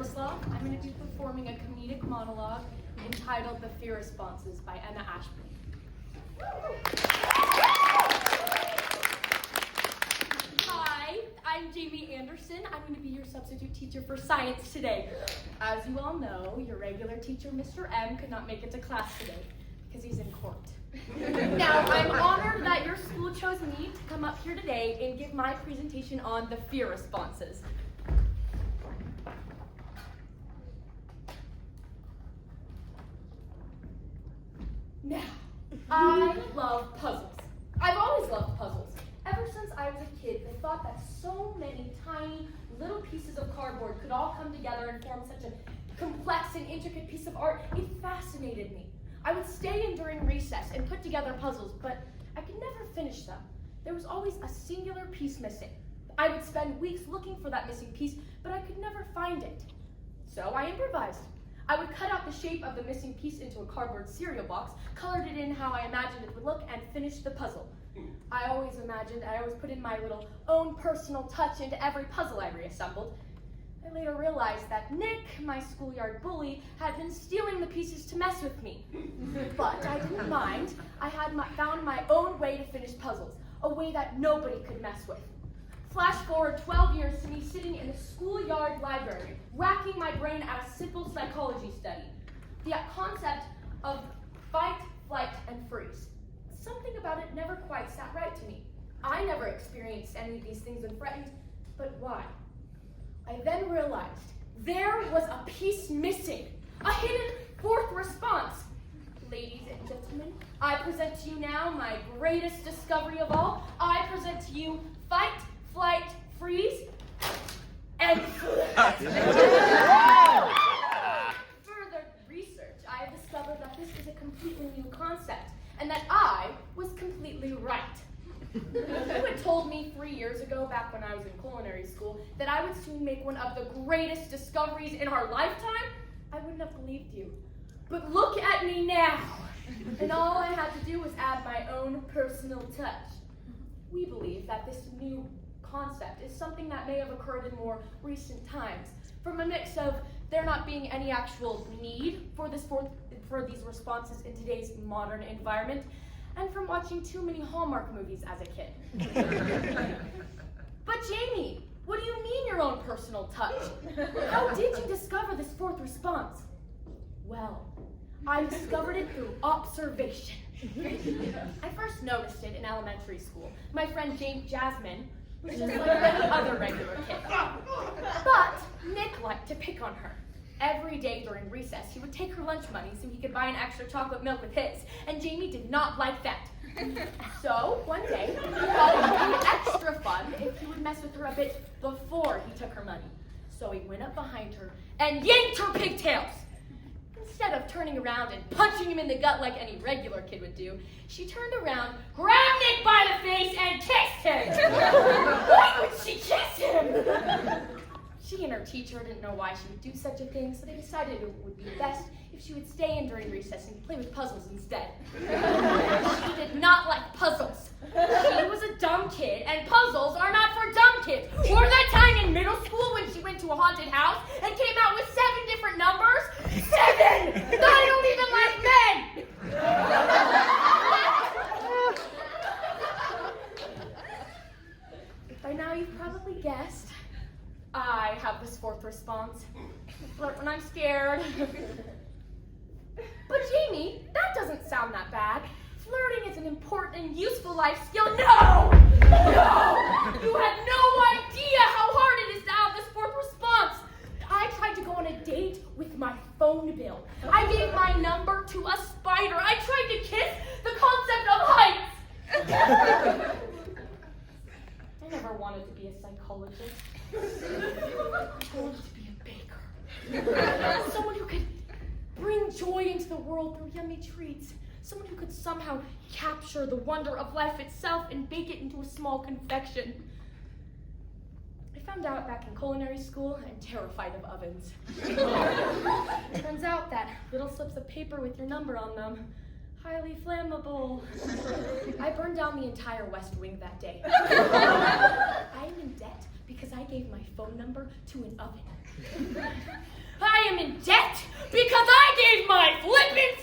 Forsloff. I'm going to be performing a comedic monologue entitled The Fear Responses by Emma Ashby. Hi, I'm Jamie Anderson. I'm going to be your substitute teacher for science today. As you all know, your regular teacher, Mr. M, could not make it to class today because he's in court. Now, I'm honored that your school chose me to come up here today and give my presentation on the fear responses. Now, I love puzzles. I've always loved puzzles. Ever since I was a kid, I thought that so many tiny little pieces of cardboard could all come together and form such a complex and intricate piece of art. It fascinated me. I would stay in during recess and put together puzzles, but I could never finish them. There was always a singular piece missing. I would spend weeks looking for that missing piece, but I could never find it. So I improvised. I would cut out the shape of the missing piece into a cardboard cereal box, colored it in how I imagined it would look, and finished the puzzle. I always put in my little own personal touch into every puzzle I reassembled. I later realized that Nick, my schoolyard bully, had been stealing the pieces to mess with me. But I didn't mind. I had found my own way to finish puzzles, a way that nobody could mess with. Flash forward 12 years to me sitting in the schoolyard library, racking my brain at a simple psychology study. The concept of fight, flight, and freeze. Something about it never quite sat right to me. I never experienced any of these things when threatened, but why? I then realized there was a piece missing, a hidden fourth response. Ladies and gentlemen, I present to you now my greatest discovery of all. I present to you fight, flight, freeze, and further research, I have discovered that this is a completely new concept, and that I was completely right. If you had told me 3 years ago, back when I was in culinary school, that I would soon make one of the greatest discoveries in our lifetime, I wouldn't have believed you. But look at me now, and all I had to do was add my own personal touch. We believe that this new concept is something that may have occurred in more recent times, from a mix of there not being any actual need for these responses in today's modern environment, and from watching too many Hallmark movies as a kid. But Jamie, what do you mean your own personal touch? How did you discover this fourth response? Well, I discovered it through observation. I first noticed it in elementary school. My friend Jasmine was just like any other regular kid. But Nick liked to pick on her. Every day during recess, he would take her lunch money so he could buy an extra chocolate milk with his, and Jamie did not like that. So, one day, he thought it would be extra fun if he would mess with her a bit before he took her money. So he went up behind her and yanked her pigtails. Instead of turning around and punching him in the gut like any regular kid would do, she turned around, grabbed Nick by the face, and kissed him. Why would she kiss him? She and her teacher didn't know why she would do such a thing, so they decided it would be best if she would stay in during recess and play with puzzles instead. She did not like puzzles. She was a dumb kid, and puzzles are not for dumb kids. Or that time in middle school when she went to a haunted house and came out with 7 different numbers? 7! I don't even like men! By now you've probably guessed, I have this fourth response. I flirt when I'm scared. But Jamie, that doesn't sound that bad. Flirting is an important and useful life skill. No! No! You have no idea how hard it is to have this fourth response. I tried to go on a date with my phone bill. I gave my number to a spider. I tried to kiss the concept of heights. I never wanted to be a psychologist. I wanted to be a baker. Someone who could bring joy into the world through yummy treats. Someone who could somehow capture the wonder of life itself and bake it into a small confection. I found out back in culinary school I'm terrified of ovens. Turns out that little slips of paper with your number on them, highly flammable. I burned down the entire West Wing that day. I am in debt because I gave my phone number to an oven. am in debt because I gave my flippin'